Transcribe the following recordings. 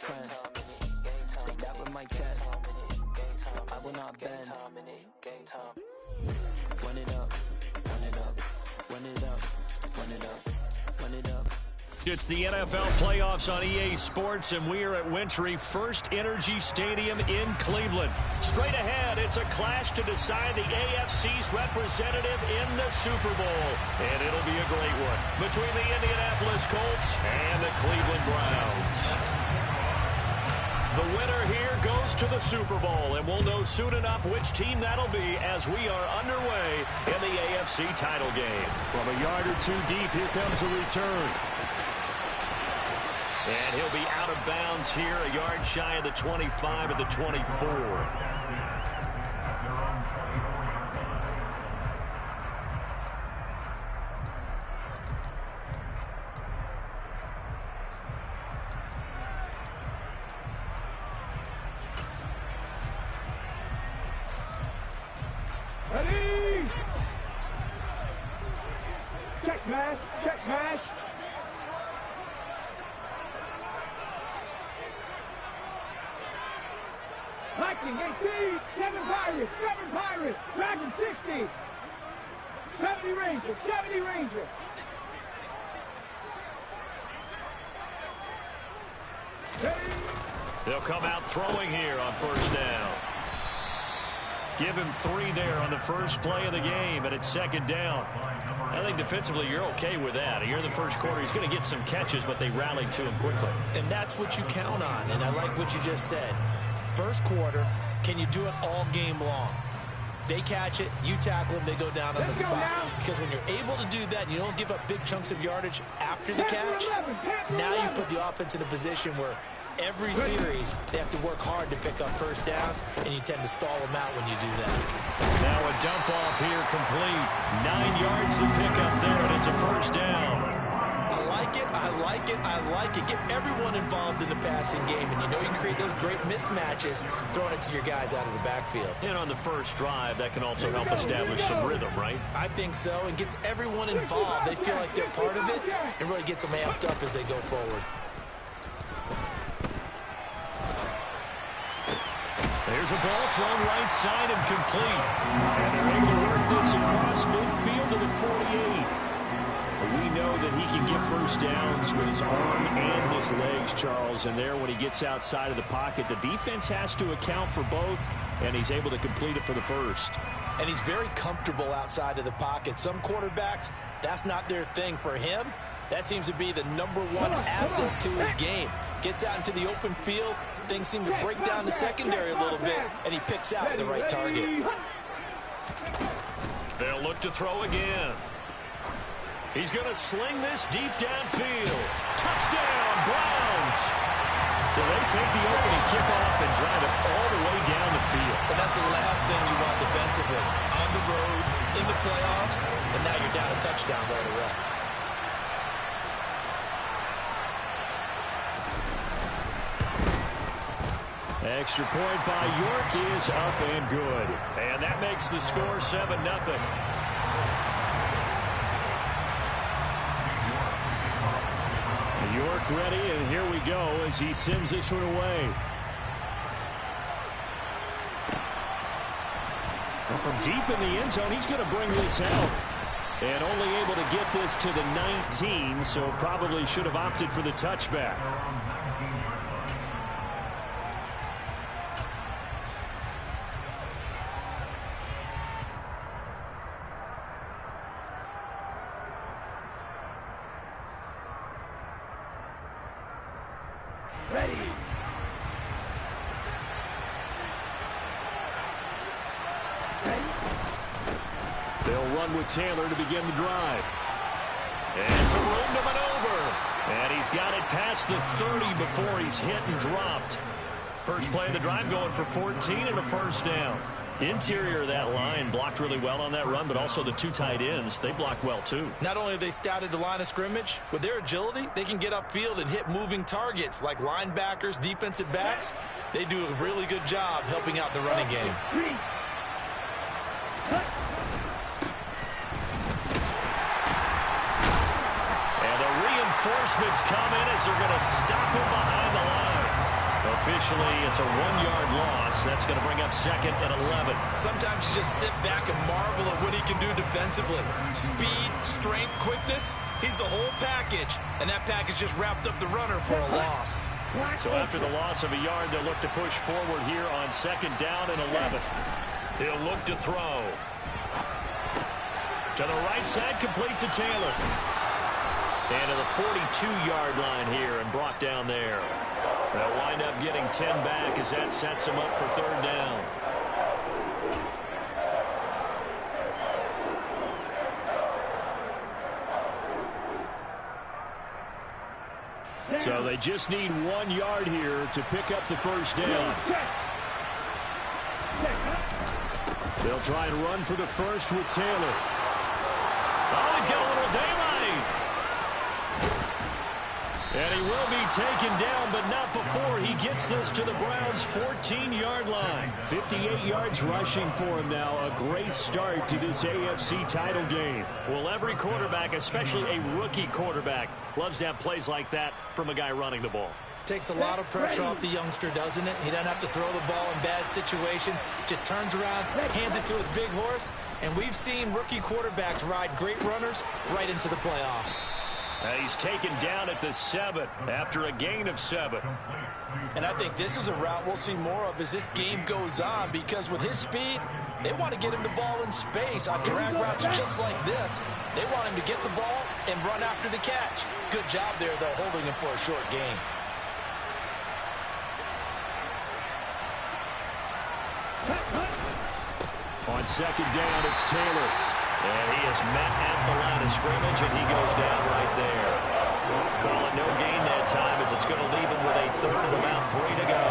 trends. Take that with my chest. I will not bend. Run it up, run it up, run it up, run it up, run it up. It's the NFL playoffs on EA Sports, and we are at Wintry First Energy Stadium in Cleveland. Straight ahead, it's a clash to decide the AFC's representative in the Super Bowl. And it'll be a great one between the Indianapolis Colts and the Cleveland Browns. The winner here goes to the Super Bowl, and we'll know soon enough which team that'll be as we are underway in the AFC title game. From a yard or two deep, here comes the return. And he'll be out of bounds here, a yard shy of the 25 of the 24. Ready! Check pass, check pass. Lightning 18, 7 Pirates, Dragon 60, 70 Ranger, 70 Ranger. They'll come out throwing here on first down. Give him 3 there on the first play of the game, and it's second down. I think defensively you're okay with that. Here in the first quarter, he's going to get some catches, but they rallied to him quickly. And that's what you count on, and I like what you just said. First quarter, can you do it all game long? They catch it, you tackle them, they go down on the spot. Because when you're able to do that, and you don't give up big chunks of yardage after the catch, now you put the offense in a position where every series they have to work hard to pick up first downs, and you tend to stall them out when you do that. Now a dump off here complete. 9 yards to pick up there, and it's a first down. I like it, I like it, I like it. Get everyone involved in the passing game, and you know you can create those great mismatches throwing it to your guys out of the backfield. And on the first drive, that can also help establish some rhythm, right? I think so, and gets everyone involved. They feel like they're part of it, and really gets them amped up as they go forward. There's a ball thrown right side and complete. And they're able to work this across midfield to the 48. We know that he can get first downs with his arm and his legs, Charles. And there, when he gets outside of the pocket, the defense has to account for both, and he's able to complete it for the first. And he's very comfortable outside of the pocket. Some quarterbacks, that's not their thing. For him, that seems to be the #1 asset to his game. Gets out into the open field. Things seem to break down the secondary a little bit, and he picks out the right target. They'll look to throw again. He's going to sling this deep downfield. Touchdown, Browns! So they take the opening kickoff and drive it all the way down the field. And that's the last thing you want defensively. On the road, in the playoffs, and now you're down a touchdown right away. Extra point by York is up and good. And that makes the score 7-0. York ready, and here we go as he sends this one away. And from deep in the end zone, he's going to bring this out. And only able to get this to the 19, so probably should have opted for the touchback. Ready. They'll run with Taylor to begin the drive. And some room to maneuver. And he's got it past the 30 before he's hit and dropped. First play of the drive going for 14 and a first down. Interior of that line blocked really well on that run, but also the 2 tight ends, they blocked well too. Not only have they scouted the line of scrimmage, with their agility, they can get upfield and hit moving targets like linebackers, defensive backs. They do a really good job helping out the running game. And the reinforcements come in as they're going to stop him behind the line. Officially, it's a 1-yard loss. That's going to bring up 2nd and 11. Sometimes you just sit back and marvel at what he can do defensively. Speed, strength, quickness. He's the whole package. And that package just wrapped up the runner for a loss. So after the loss of a yard, they'll look to push forward here on 2nd down and 11. He'll look to throw. To the right side, complete to Taylor. And to the 42-yard line here and brought down there. They'll wind up getting 10 back as that sets them up for 3rd down. So they just need 1 yard here to pick up the 1st down. They'll try and run for the 1st with Taylor. Oh, he's got a little daylight. And he will be taken down, but not before he gets this to the Browns' 14-yard line. 58 yards rushing for him now. A great start to this AFC title game. Well, every quarterback, especially a rookie quarterback, loves to have plays like that from a guy running the ball. Takes a lot of pressure off the youngster, doesn't it? He doesn't have to throw the ball in bad situations. Just turns around, hands it to his big horse. And we've seen rookie quarterbacks ride great runners right into the playoffs. He's taken down at the 7 after a gain of 7. And I think this is a route we'll see more of as this game goes on, because with his speed, they want to get him the ball in space on drag routes just like this. They want him to get the ball and run after the catch. Good job there, though, holding him for a short gain. On 2nd down, it's Taylor. And he is met at the line of scrimmage, and he goes down right there. Call it no gain that time, as it's going to leave him with a 3rd and about 3 to go.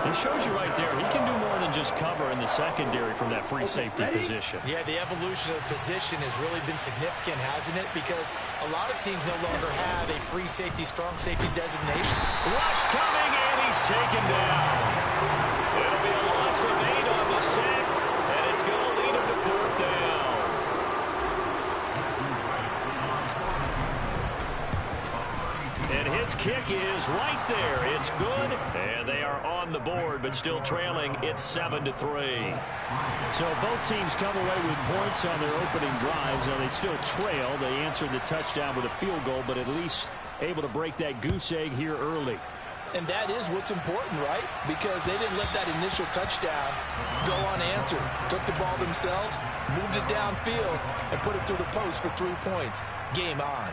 It shows you right there, he can do more than just cover in the secondary from that free safety position. Yeah, the evolution of the position has really been significant, hasn't it? Because a lot of teams no longer have a free safety, strong safety designation. Rush coming, and he's taken down. It'll be a loss of 8 on the sack, and it's going to lead him to 4th down. And his kick is right there. It's good, and they are on the board, but still trailing. It's 7-3. So both teams come away with points on their opening drives. Now they still trail. They answered the touchdown with a field goal, but at least able to break that goose egg here early. And that is what's important, right? Because they didn't let that initial touchdown go unanswered. Took the ball themselves, moved it downfield, and put it through the post for 3 points. Game on.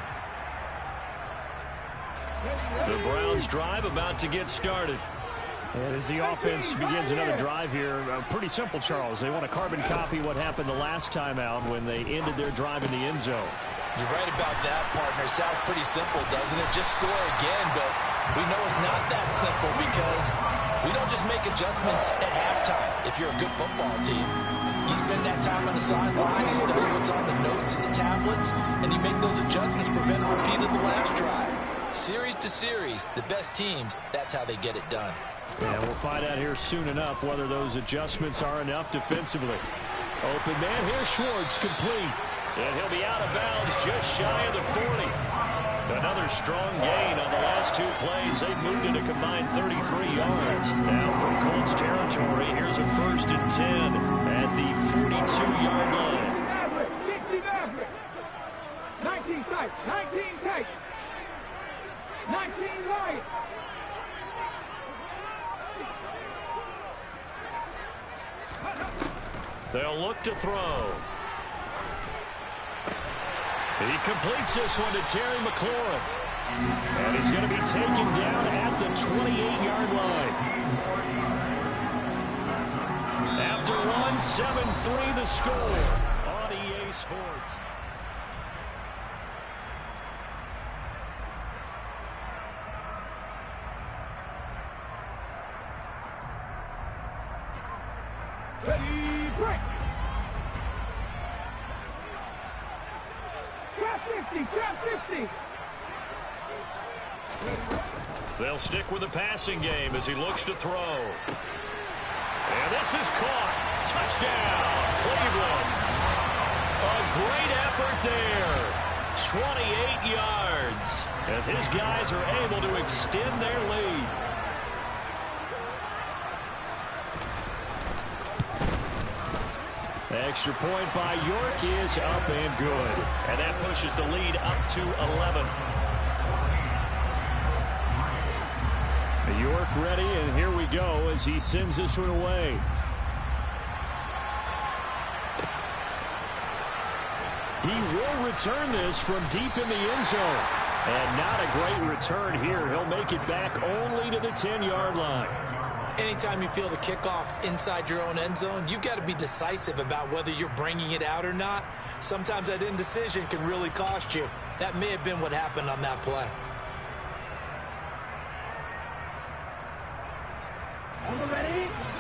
The Browns drive about to get started. And as the offense begins another drive here, pretty simple, Charles. They want to carbon copy what happened the last time out when they ended their drive in the end zone. You're right about that, partner. Sounds pretty simple, doesn't it? Just score again, but we know it's not that simple, because we don't just make adjustments at halftime if you're a good football team. You spend that time on the sideline, you study what's on the notes and the tablets, and you make those adjustments, prevent a repeat of the last drive. Series to series, the best teams, that's how they get it done. Yeah, we'll find out here soon enough whether those adjustments are enough defensively. Open man here, Schwartz, complete. And he'll be out of bounds just shy of the 40. Another strong gain on the last 2 plays. They've moved it a combined 33 yards. Now from Colts territory, here's a 1st and 10 at the 42-yard line. 19 tight, 19 tight, 19 right. They'll look to throw. He completes this one to Terry McLaurin. And he's going to be taken down at the 28-yard line. After one, 7-3 the score on EA Sports. Ready, break. Trap 50. They'll stick with the passing game as he looks to throw. And this is caught. Touchdown, Cleveland. A great effort there. 28 yards as his guys are able to extend their lead. Extra point by York is up and good. And that pushes the lead up to 11. York ready, and here we go as he sends this one away. He will return this from deep in the end zone. And not a great return here. He'll make it back only to the 10-yard line. Anytime you feel the kickoff inside your own end zone, you've got to be decisive about whether you're bringing it out or not. Sometimes that indecision can really cost you. That may have been what happened on that play.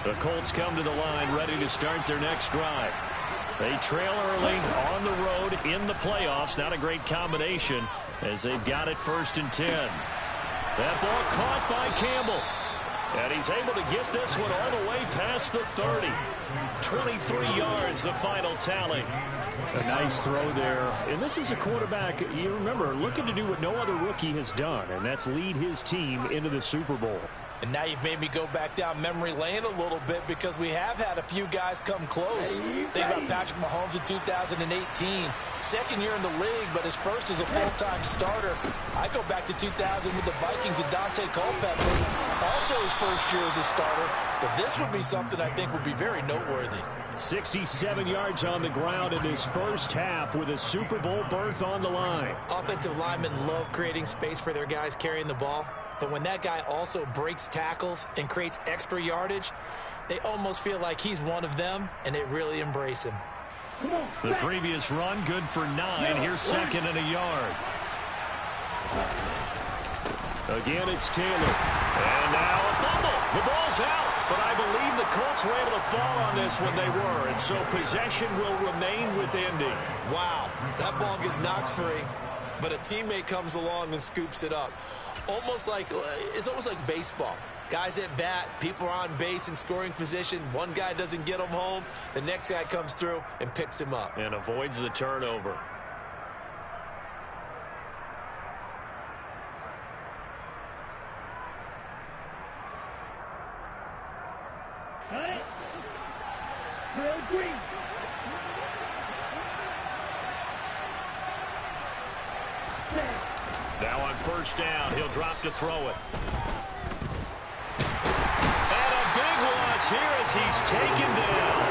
The Colts come to the line ready to start their next drive. They trail early on the road in the playoffs. Not a great combination as they've got it 1st and 10. That ball caught by Campbell. And he's able to get this one all the way past the 30. 23 yards, the final tally. A nice throw there. And this is a quarterback, you remember, looking to do what no other rookie has done, and that's lead his team into the Super Bowl. And now you've made me go back down memory lane a little bit because we have had a few guys come close. Think about Patrick Mahomes in 2018. Second year in the league, but his first as a full-time starter. I go back to 2000 with the Vikings and Dante Culpepper. Also his first year as a starter. But this would be something I think would be very noteworthy. 67 yards on the ground in his first half with a Super Bowl berth on the line. Offensive linemen love creating space for their guys carrying the ball. But when that guy also breaks tackles and creates extra yardage, they almost feel like he's one of them, and they really embrace him. The previous run, good for 9. Here's 2nd and a yard. Again, it's Taylor. And now a fumble. The ball's out. But I believe the Colts were able to fall on this when they were. And so possession will remain with Indy. Wow. That ball gets knocked free, but a teammate comes along and scoops it up. It's almost like baseball. Guys at bat, people are on base in scoring position. One guy doesn't get him home. The next guy comes through and picks him up. And avoids the turnover. Now on 1st down, he'll drop to throw it. And a big loss here as he's taken down.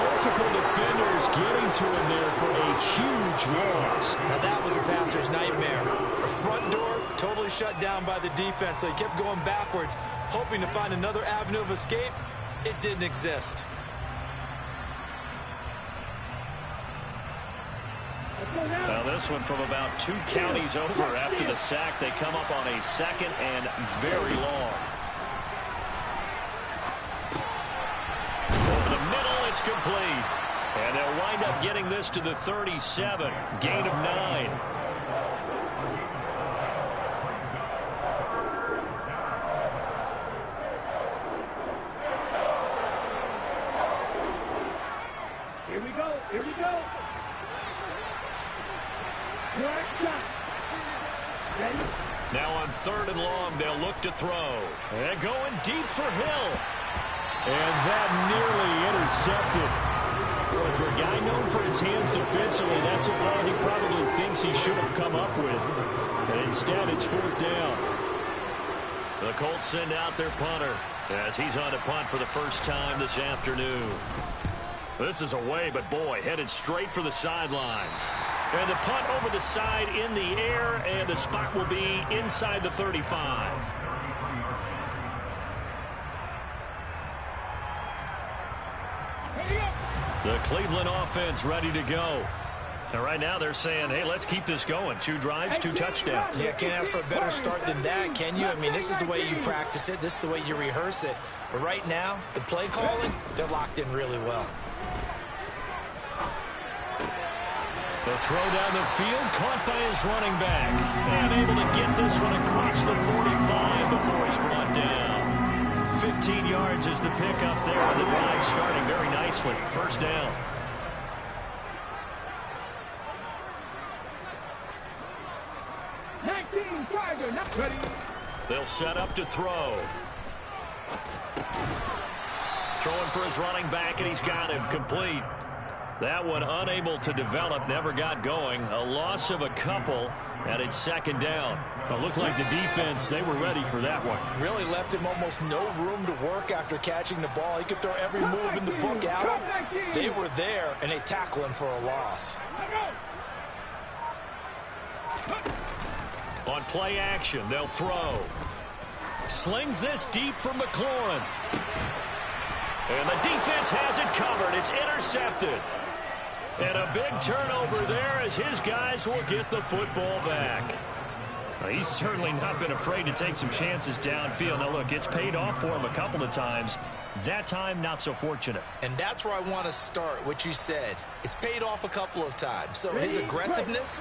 Multiple defenders getting to him there for a huge loss. Now that was a passer's nightmare. The front door totally shut down by the defense, so he kept going backwards, hoping to find another avenue of escape. It didn't exist. Now this one from about 2 counties over after the sack. They come up on a 2nd and very long. Over the middle, it's complete. And they'll wind up getting this to the 37. Gain of 9. Here we go. Here we go. Now on 3rd and long, they'll look to throw. And going deep for Hill. And that nearly intercepted. Well, for a guy known for his hands defensively, that's a ball he probably thinks he should have come up with. But instead, it's 4th down. The Colts send out their punter as he's on to punt for the first time this afternoon. This is away, but boy, headed straight for the sidelines. And the punt over the side in the air, and the spot will be inside the 35. The Cleveland offense ready to go. And right now they're saying, hey, let's keep this going. 2 drives, 2 touchdowns. Yeah, can't ask for a better start than that, can you? I mean, this is the way you practice it. This is the way you rehearse it. But right now, the play calling, they're locked in really well. The throw down the field, caught by his running back. And able to get this one across the 45 before he's brought down. 15 yards is the pickup there, and the drive starting very nicely. 1st down. They'll set up to throw. throwing for his running back, and he's got him complete. That one unable to develop, never got going. A loss of a couple, and it's second down. It looked like the defense, they were ready for that one. Really left him almost no room to work after catching the ball. He could throw every move in the book at him. They were there, and they tackle him for a loss. On play action, they'll throw. Slings this deep for McLaurin. And the defense has it covered. It's intercepted. And a big turnover there as his guys will get the football back. He's certainly not been afraid to take some chances downfield. Now, look, it's paid off for him a couple of times. That time, not so fortunate. And that's where I want to start, what you said. It's paid off a couple of times. So his aggressiveness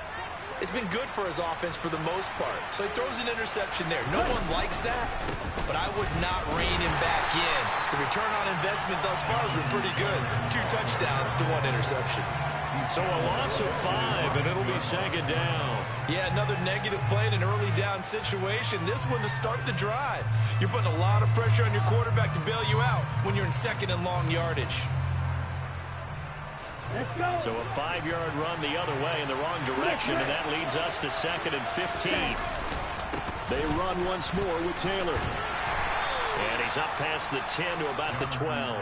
has been good for his offense for the most part. So he throws an interception there. No one likes that, but I would not rein him back in. The return on investment thus far has been pretty good. 2 touchdowns to 1 interception. So a loss of 5, and it'll be second down. Yeah, another negative play in an early down situation. This one to start the drive. You're putting a lot of pressure on your quarterback to bail you out when you're in second and long yardage. So a 5-yard run the other way in the wrong direction, and that leads us to 2nd and 15. They run once more with Taylor. And he's up past the 10 to about the 12.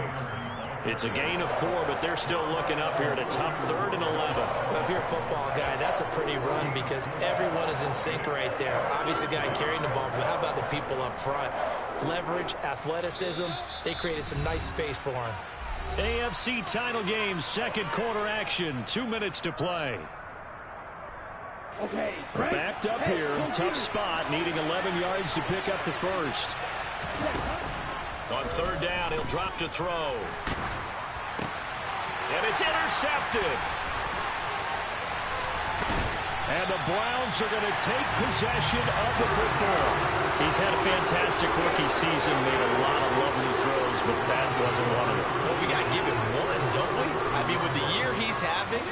It's a gain of 4, but they're still looking up here at a tough 3rd and 11. Well, if you're a football guy, that's a pretty run because everyone is in sync right there. Obviously, the guy carrying the ball, but how about the people up front? Leverage, athleticism, they created some nice space for him. AFC title game, 2nd quarter action, 2 minutes to play. Okay, Backed up here, tough spot, needing 11 yards to pick up the first. On 3rd down, he'll drop to throw. And it's intercepted. And the Browns are going to take possession of the football. He's had a fantastic rookie season, made a lot of lovely throws, but that wasn't one of them. Well, we got to give him one, don't we? I mean, with the year he's having,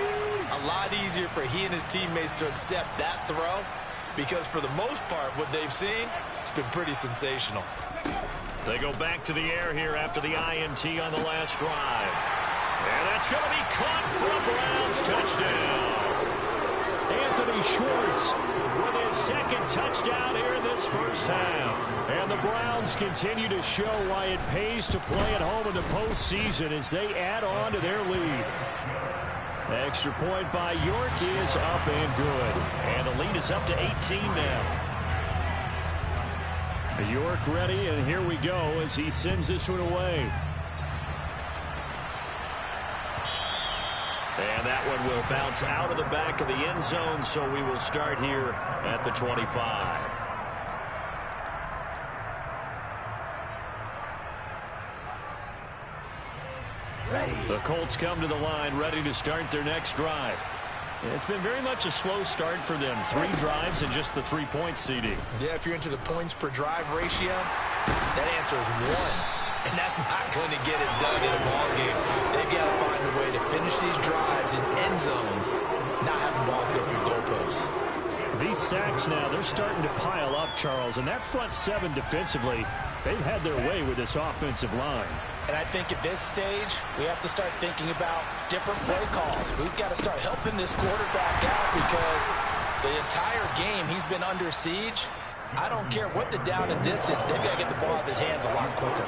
a lot easier for he and his teammates to accept that throw because for the most part, what they've seen, it's been pretty sensational. They go back to the air here after the INT on the last drive. And that's going to be caught for a Browns touchdown. Anthony Schwartz With his 2nd touchdown here in this first half. And the Browns continue to show why it pays to play at home in the postseason as they add on to their lead. Extra point by York is up and good. And the lead is up to 18 now. York ready, and here we go as he sends this one away. And that one will bounce out of the back of the end zone, so we will start here at the 25. The Colts come to the line, ready to start their next drive. It's been very much a slow start for them. 3 drives and just the 3 points, CD. Yeah, if you're into the points per drive ratio, that answer is 1. And that's not going to get it done in a ball game. They've got to find a way to finish these drives in end zones, not having balls go through goalposts. These sacks now, they're starting to pile up, Charles. And that front 7 defensively, they've had their way with this offensive line. And I think at this stage, we have to start thinking about different play calls. We've got to start helping this quarterback out because the entire game he's been under siege. I don't care what the down and distance. They've got to get the ball out of his hands a lot quicker.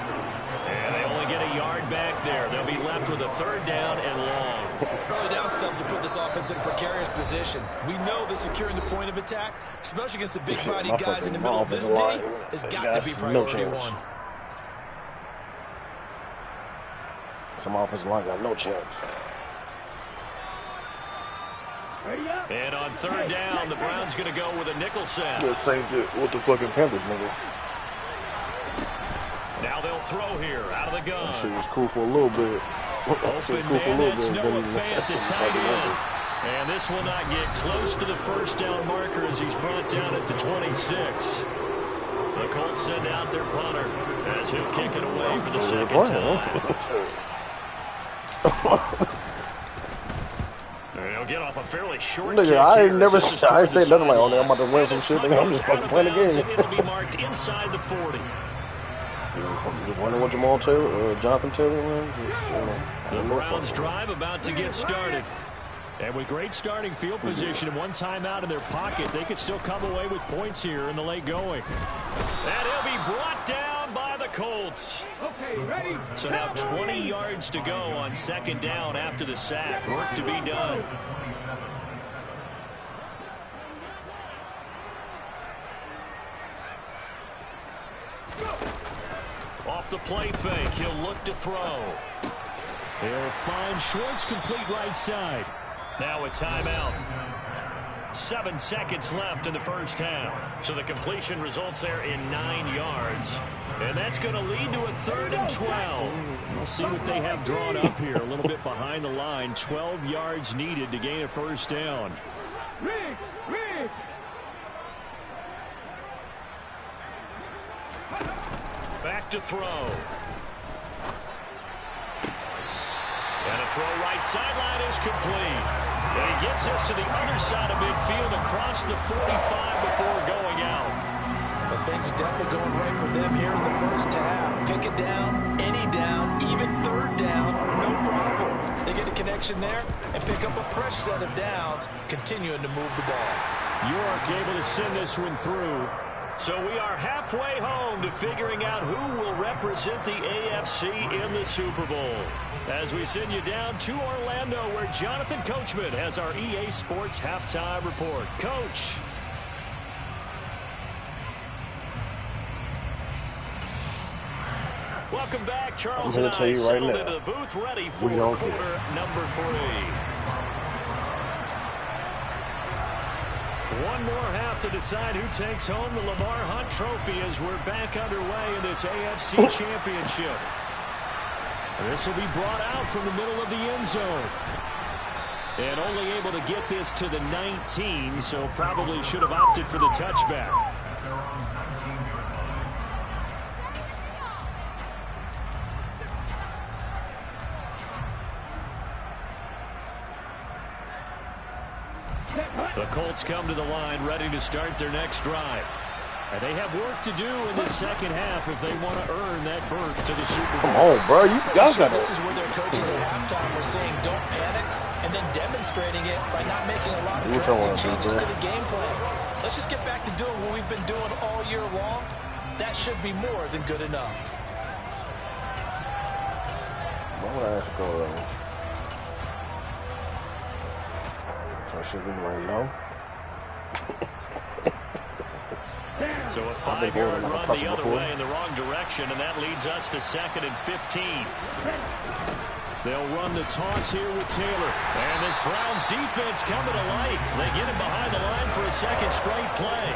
And they only get a yard back there. They'll be left with a 3rd down and long. Early down stuff will put this offense in a precarious position. We know that securing the point of attack, especially against the big-body guys in the middle of this D, has got to be priority 1. Some offensive line got no chance. And on 3rd down, the Browns going to go with a nickel set. Yeah, same with the fucking Panthers, nigga. Now they'll throw here out of the gun. That shit was cool for a little bit. Open man, that's Noah Fant, the tight end. And this will not get close to the first down marker as he's brought down at the 26. The Colts send out their punter as he'll kick it away for the 2nd time. He'll get off a fairly short kick I here. never said nothing like, oh, I'm about to win some shit. I'm just fucking playing the game. It'll be marked inside the 40. Just wondering what Jamal Taylor, Jonathan Taylor, man. The Browns drive about to get started. And with great starting field position and one timeout in their pocket, they could still come away with points here in the late going. And he'll be brought down by the Colts. Okay, ready? So now 20 yards to go on second down after the sack. Work to be done. Off the play fake, he'll look to throw. He'll find Schwartz complete right side. Now a timeout. 7 seconds left in the first half. So the completion results there in 9 yards. And that's going to lead to a 3rd and 12. We'll see what they have drawn up here. A little bit behind the line. 12 yards needed to gain a first down. Rig! Back to throw. And a throw right sideline is complete. And he gets us to the other side of midfield across the 45 before going out. But things are definitely going right for them here in the first half. Pick it down, any down, even 3rd down, no problem. They get a connection there and pick up a fresh set of downs, continuing to move the ball. York able to send this one through. So we are halfway home to figuring out who will represent the AFC in the Super Bowl. As we send you down to Orlando, where Jonathan Coachman has our EA Sports halftime report. Coach. Welcome back. Charles and I settled into the booth ready for quarter number 3. One more half to decide who takes home the Lamar Hunt Trophy as we're back underway in this AFC Championship. This will be brought out from the middle of the end zone. And only able to get this to the 19, so probably should have opted for the touchback. The Colts come to the line ready to start their next drive. And they have work to do in the second half if they want to earn that berth to the Super Bowl. Come on, bro. You guys got this is where their coaches at halftime were saying don't panic and then demonstrating it by not making a lot of drastic changes to the game plan. Let's just get back to doing what we've been doing all year long. That should be more than good enough. I'm going to ask to go So I should be like, no. So a 5-yard run the other way in the wrong direction, and that leads us to 2nd and 15. They'll run the toss here with Taylor. And this Browns defense coming to life. They get him behind the line for a second straight play.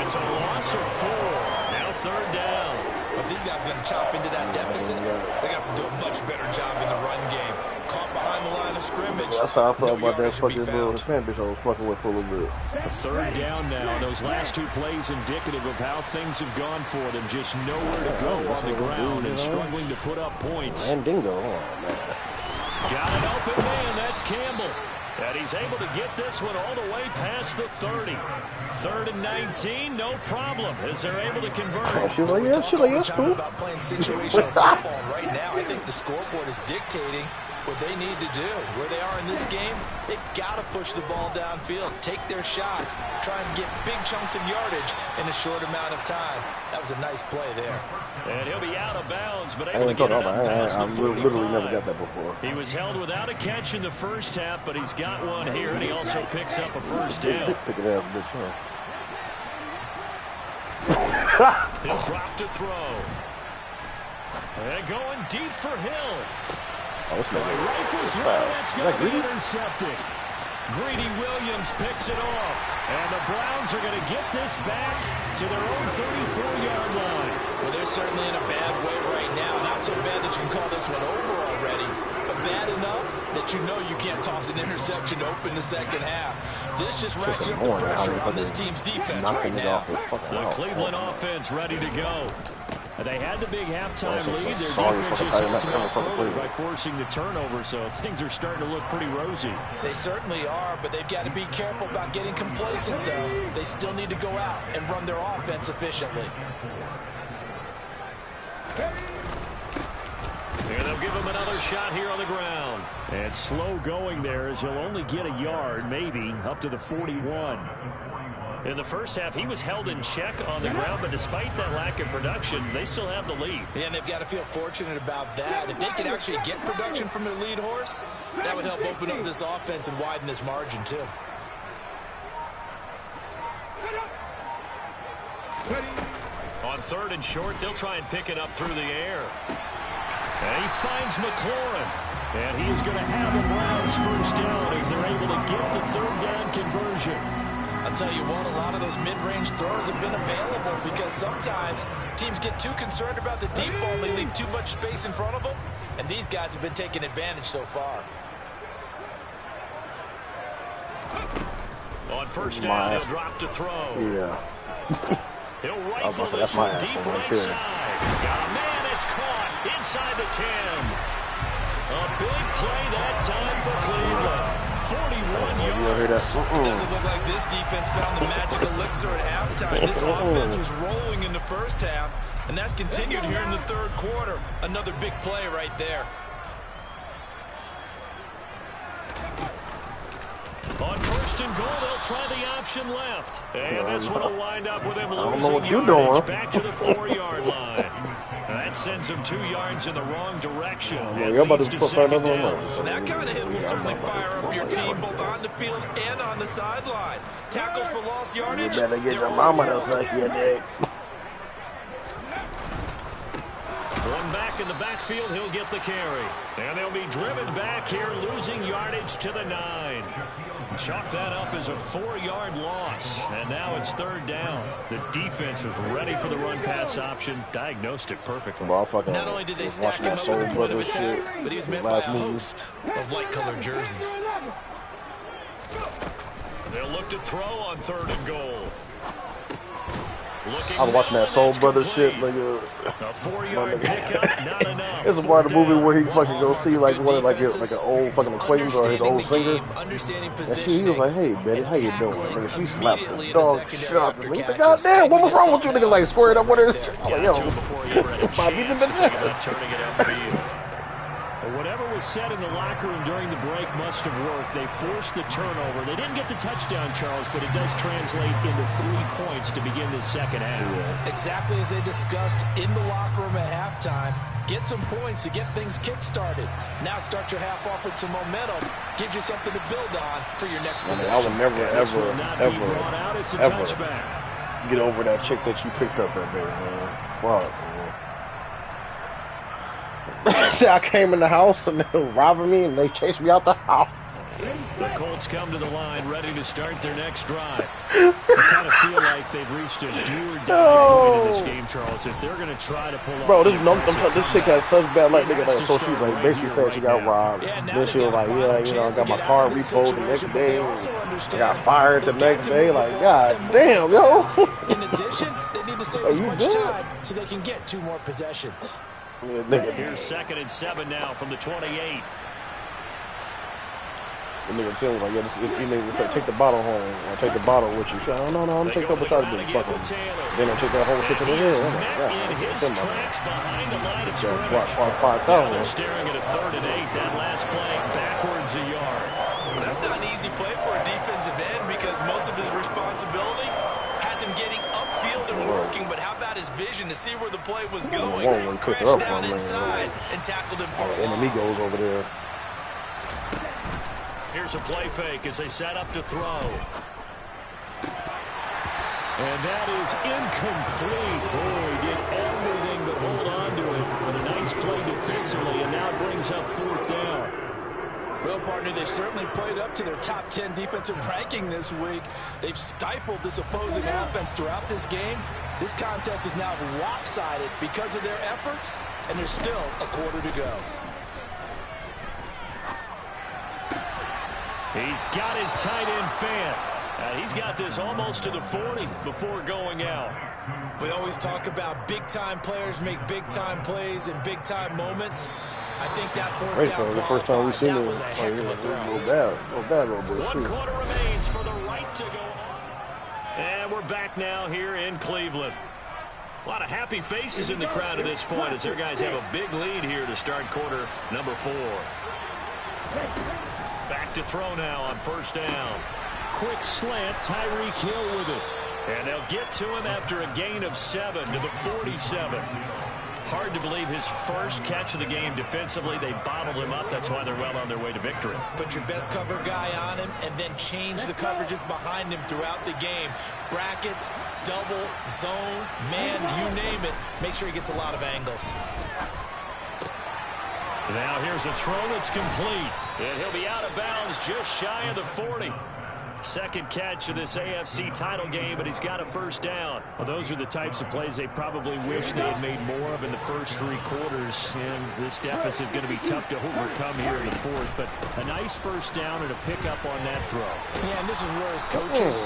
It's a loss of 4. Now 3rd down. But these guys are going to chop into that deficit. They got to do a much better job in the run game. Caught behind the line of scrimmage. That's how I felt about that fucking little fan bitch I was fucking with for a little bit. A 3rd down now. Those last 2 plays indicative of how things have gone for them. Just nowhere to go on the ground and struggling to put up points. And Dingo. Oh, man. Got an open man. That's Campbell. And he's able to get this one all the way past the 30. 3rd and 19, no problem, as they're able to convert. Oh, she's like, yeah, that's cool. About playing situational football right now, I think the scoreboard is dictating what they need to do. Where they are in this game, they've got to push the ball downfield, take their shots, try and get big chunks of yardage in a short amount of time. That was a nice play there. And he'll be out of bounds, but able to get it up past the 45. Literally never got that before. He was held without a catch in the first half, but he's got one here, and he also picks up a first down. Pick it up, bitch, huh? He'll drop to throw. And going deep for Hill. Oh, this nigga. Rifles low, that's going to be intercepted. Greedy Williams picks it off. And the Browns are going to get this back to their own 34-yard line. Well, they're certainly in a bad way right now. Not so bad that you can call this one over already, but bad enough that you know you can't toss an interception to open the second half. This just ratchets up the pressure on this team's defense right now. The Cleveland offense ready to go. They had the big halftime lead. Their defense just held them out forward by forcing the turnover, so things are starting to look pretty rosy. They certainly are, but they've got to be careful about getting complacent, though. They still need to go out and run their offense efficiently. And they'll give him another shot here on the ground. And slow going there as he'll only get a yard, maybe, up to the 41. In the first half, he was held in check on the ground, but despite that lack of production, they still have the lead. Yeah, and they've got to feel fortunate about that. If they could actually get production from their lead horse, that would help open up this offense and widen this margin, too. On 3rd and short, they'll try and pick it up through the air. And he finds McLaurin. And he is going to have the Browns first down as they're able to get the 3rd down conversion. I'll tell you what, a lot of those mid-range throws have been available because sometimes teams get too concerned about the deep ball and they leave too much space in front of them. And these guys have been taking advantage so far. On 1st down, he'll drop to throw. Yeah. He'll rifle this from deep right side. Got a man, it's caught inside the 10. A big play that time for Cleveland. 41 yards. It doesn't look like this defense found the magic elixir at halftime. This offense was rolling in the first half, and that's continued here in the 3rd quarter. Another big play right there. On 1st and goal, they'll try the option left. And this one will wind up with him what losing you doing. back to the 4-yard line. That sends him 2 yards in the wrong direction. You're about to put another one. Well, that kind of hit will certainly fire up your team both on the field and on the sideline. Tackles for lost yardage. You better get your mama to suck your dick. One back in the backfield, he'll get the carry. And they'll be driven back here, losing yardage to the 9. Chalk that up as a 4-yard loss. And now it's 3rd down. The defense was ready for the run-pass option, diagnosed it perfectly. Not only did they stack him up with a point of attack, but he was met by a host of light-colored jerseys. They'll look to throw on 3rd and goal. I was watching that Soul Brothers shit, nigga. A 4-yard pickup, not enough. It's a part of the movie where he fucking go see like what, like an old fucking acquaintance or his old singer. And he was like, "Hey, Betty, how you doing?" Nigga, she slapped the dog shit out of me. He's like, "God damn, what was wrong with you?" Nigga, like squared up with her. I'm like, "Yo, Bobby, you been there?" Turning it up for you. Whatever was said in the locker room during the break must have worked. They forced the turnover. They didn't get the touchdown, Charles, but it does translate into 3 points to begin this second half. Exactly as they discussed in the locker room at halftime. Get some points to get things kick-started. Now start your half off with some momentum. Gives you something to build on for your next possession. I would never, ever get over that chick that you picked up that day, man. Fuck, man. See, I came in the house and they were robbing me and they chased me out the house. The Colts come to the line ready to start their next drive. I kind of feel like they've reached a do-or-die point in this game, Charles. If they're going to try to pull off... This chick had such bad luck, nigga. Like, so she was like, basically said she got robbed. Then she was like, yeah, you know, I got my car repoed the next day. I got fired the next day. Like, god damn, yo. In addition, they need to save as much time so they can get 2 more possessions. Yeah, here's 2nd and 7 now from the 28. The nigga tell me like, yeah, you nigga say, take the bottle home or take the bottle with you. No, I'm gonna take that beside the fucking. Then I take that whole shit to the hill. I'm like, They're staring at a 3rd and 8. That last play backwards a yard. Well, that's not an easy play for a defensive end because most of his responsibility has him getting upfield and working. But how about his vision to see where the play was going? Crashed down inside and tackled him for a loss. Enemy goes over there. Here's a play fake as they set up to throw. And that is incomplete. Boy, he did everything but hold on to it with a nice play defensively, and now it brings up 4th down. Well, partner, they've certainly played up to their top 10 defensive ranking this week. They've stifled this opposing offense throughout this game. This contest is now lopsided because of their efforts, and there's still a quarter to go. He's got his tight end fan. He's got this almost to the 40 before going out. We always talk about big-time players make big-time plays in big-time moments. I think that 4th down the first time we seen it was a heck of a throw. Little bit. 1 quarter remains for the right to go on. And we're back now here in Cleveland. A lot of happy faces in the crowd at this point as their guys have a big lead here to start quarter number 4. Back to throw now on first down. Quick slant, Tyreek Hill with it. And they'll get to him after a gain of 7 to the 47. Hard to believe his first catch of the game defensively. They bottled him up. That's why they're well on their way to victory. Put your best cover guy on him and then change the coverages behind him throughout the game. Brackets, double, zone, man, you name it. Make sure he gets a lot of angles. Now here's a throw that's complete. And he'll be out of bounds just shy of the 40. Second catch of this AFC title game, but he's got a first down. Well, those are the types of plays they probably wish they had made more of in the first 3 quarters. And this deficit going to be tough to overcome here in the 4th. But a nice first down and a pickup on that throw. Yeah, and this is where his coaches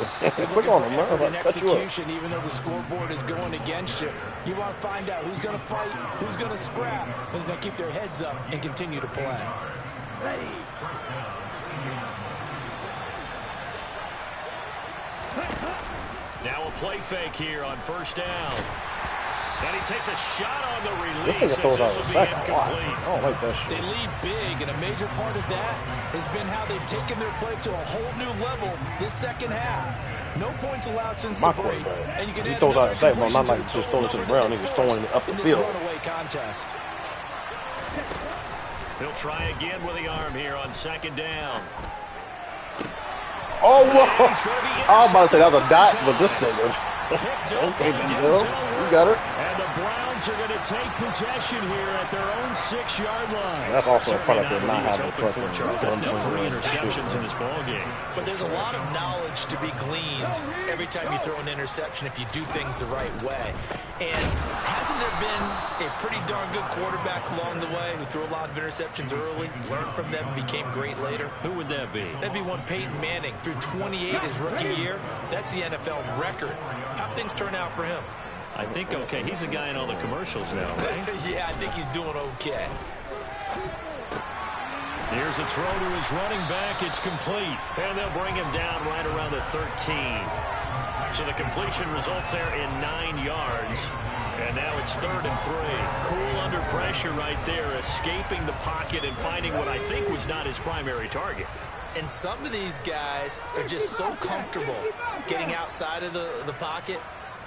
Click on him, an execution, even though the scoreboard is going against you. You want to find out who's going to fight, who's going to scrap, who's going to keep their heads up and continue to play. Ready. Now a play fake here on first down. And he takes a shot on the release. This will be incomplete. I don't like that shit. They lead big, and a major part of that has been how they've taken their play to a whole new level this second half. No points allowed since the break. And you can he throws out the sack, but not like just throwing it to the ground. He's throwing it up the field. Runaway contest. He'll try again with the arm here on second down. Oh, whoa. I was about to say that was a dot, but this thing is. Okay, Denzel, you got it. And the Browns are going to take possession here at their own 6-yard line. That's also a product of not having a for Charles. That's now 3 interceptions in this ball game. But there's a lot of knowledge to be gleaned every time you throw an interception if you do things the right way. And hasn't there been a pretty darn good quarterback along the way who threw a lot of interceptions early, learned from them, became great later? Who would that be? That'd be one Peyton Manning. Threw 28 his rookie year. That's the NFL record. How'd things turn out for him? I think okay. He's a guy in all the commercials now, right? Yeah, I think he's doing okay. Here's a throw to his running back. It's complete. And they'll bring him down right around the 13. So the completion results there in 9 yards. And now it's 3rd and 3. Cool under pressure right there, escaping the pocket and finding what I think was not his primary target. And some of these guys are just so comfortable getting outside of the pocket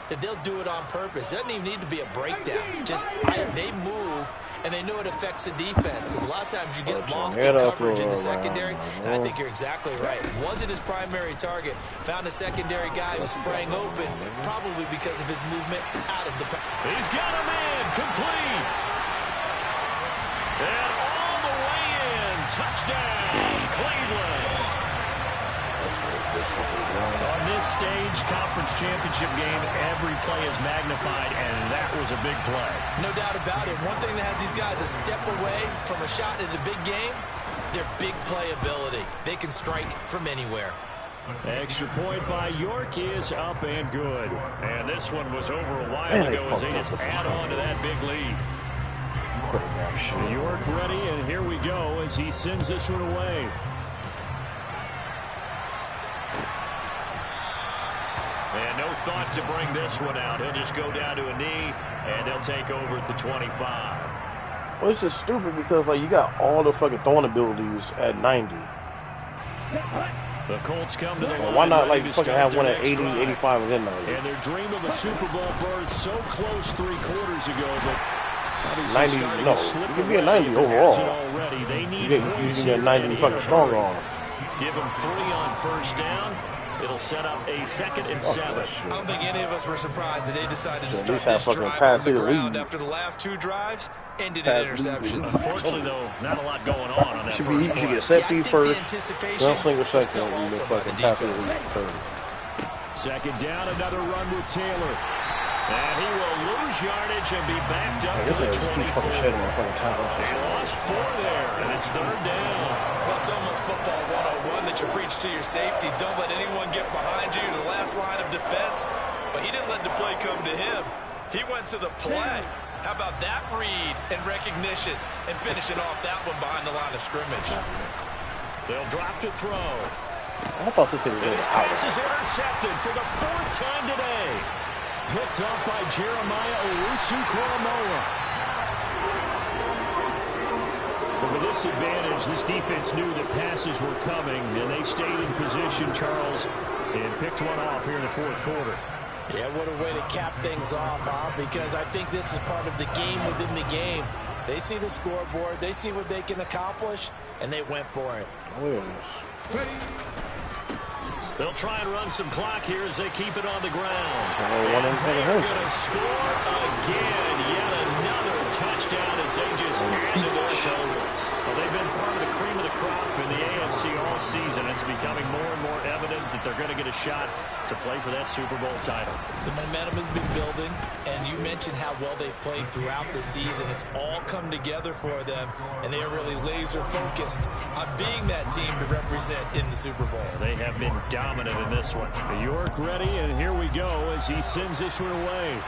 that they'll do it on purpose. It doesn't even need to be a breakdown. Just they move, and they know it affects the defense. Because a lot of times you get lost in coverage in the secondary. And I think you're exactly right. Wasn't his primary target. Found a secondary guy who sprang open, probably because of his movement out of the pack. He's got him in. Complete. And all the way in. Touchdown, Cleveland. On this stage, conference championship game, every play is magnified, and that was a big play. No doubt about it. One thing that has these guys a step away from a shot at a big game, their big play ability. They can strike from anywhere. Extra point by York is up and good. And this one was over a while ago as they just add on to that big lead. York ready, and here we go as he sends this one away. And no thought to bring this one out. He'll just go down to a knee, and they'll take over at the 25. Well, it's just stupid because, like, you got all the fucking throwing abilities at 90. The Colts come to the line. Why not, like, fucking have one at 80, 85, and then 90? And their dream of a Super Bowl berth so close 3 quarters ago, but 90, no. You can be a 90 overall. You can get 90 fucking strong on. Give them 3 on first down. It'll set up a 2nd and 7. I don't think any of us were surprised that they decided to start this drive on the ground after the last 2 drives ended in interceptions. Unfortunately, though, not a lot going on that first play. You should get set feed first, gunslinger second, and then fucking pass it third. Second down, another run with Taylor. And he will lose yardage and be backed up to the 24. They lost 4 there, and it's 3rd down. Well, it's almost football 101 that you preach to your safeties. Don't let anyone get behind you to the last line of defense. But he didn't let the play come to him. He went to the play. How about that read and recognition and finishing off that one behind the line of scrimmage? They'll drop to throw. I thought this thing was his pass is intercepted for the 4th time today. picked up by Jeremiah Owusu-Koramoah. But with this advantage, this defense knew that passes were coming, and they stayed in position, Charles, and picked one off here in the fourth quarter. Yeah, what a way to cap things off, huh? Because I think this is part of the game within the game. They see the scoreboard, they see what they can accomplish, and they went for it. They'll try and run some clock here as they keep it on the ground. And they're going to score again. Yet another touchdown as they just add to their totals. Well, they've been part of the cream of the crop in the AFC all season. It's becoming more and more evident that they're going to get a shot to play for that Super Bowl title. The momentum has been building, and you mentioned how well they've played throughout the season. It's all come together for them, and they are really laser-focused on being that team to represent in the Super Bowl. They have been dominant in this one. York ready, and here we go as he sends this one away.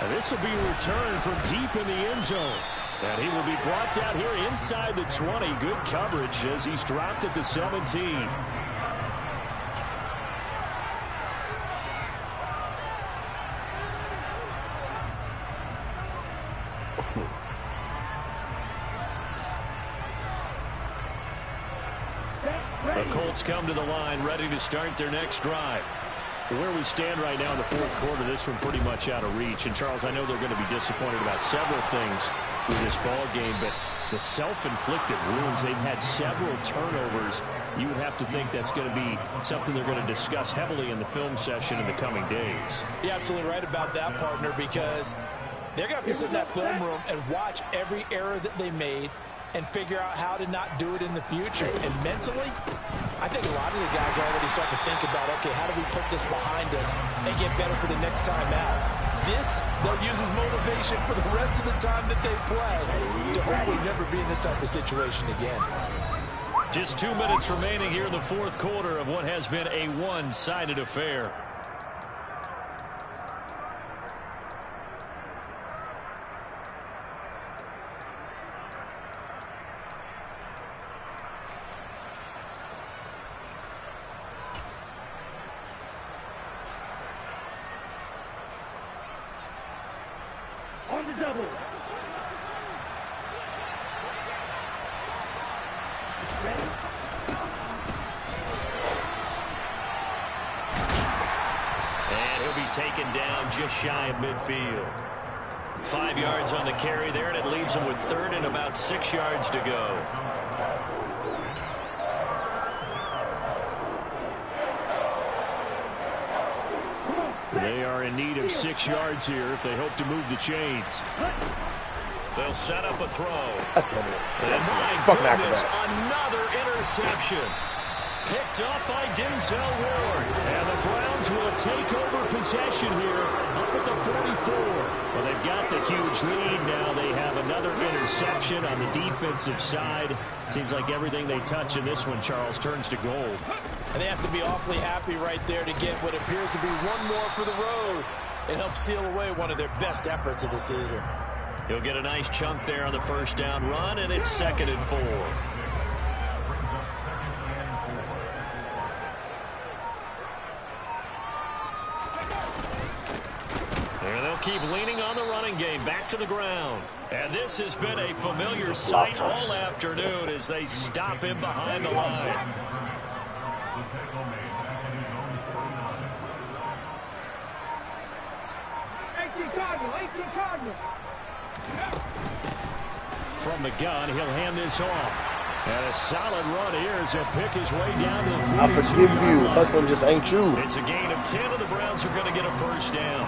And this will be a return from deep in the end zone. And he will be brought down here inside the 20. Good coverage as he's dropped at the 17. The Colts come to the line, ready to start their next drive. Where we stand right now in the fourth quarter, this one pretty much out of reach. And, Charles, I know they're going to be disappointed about several things with this ball game, but the self-inflicted wounds, they've had several turnovers. You would have to think that's going to be something they're going to discuss heavily in the film session in the coming days. You're absolutely right about that, partner, because they're going to have to sit in that film room and watch every error that they made and figure out how to not do it in the future. And mentally, I think a lot of the guys are already starting to think about, okay, how do we put this behind us and get better for the next time out? This, they'll use as motivation for the rest of the time that they play to hopefully never be in this type of situation again. Just 2 minutes remaining here in the fourth quarter of what has been a one-sided affair. On the double. Ready? And he'll be taken down just shy of midfield. 5 yards on the carry there, and it leaves him with third and about 6 yards to go. They are in need of 6 yards here if they hope to move the chains. They'll set up a throw. And my goodness, another interception. Picked up by Denzel Ward. And the Browns will take over possession here up at the 44. Well, they've got the huge lead now. They have another interception on the defensive side. Seems like everything they touch in this one, Charles, turns to gold. And they have to be awfully happy right there to get what appears to be one more for the road. It helps seal away one of their best efforts of the season. He'll get a nice chunk there on the first down run, and it's 2nd and 4. And they'll keep leaning on the running game, back to the ground. And this has been a familiar sight all afternoon as they stop him behind the line. From the gun, he'll hand this off. And a solid run here as he'll pick his way down to the 42. I forgive you. Hustling just ain't you. It's a gain of 10, and the Browns are going to get a first down.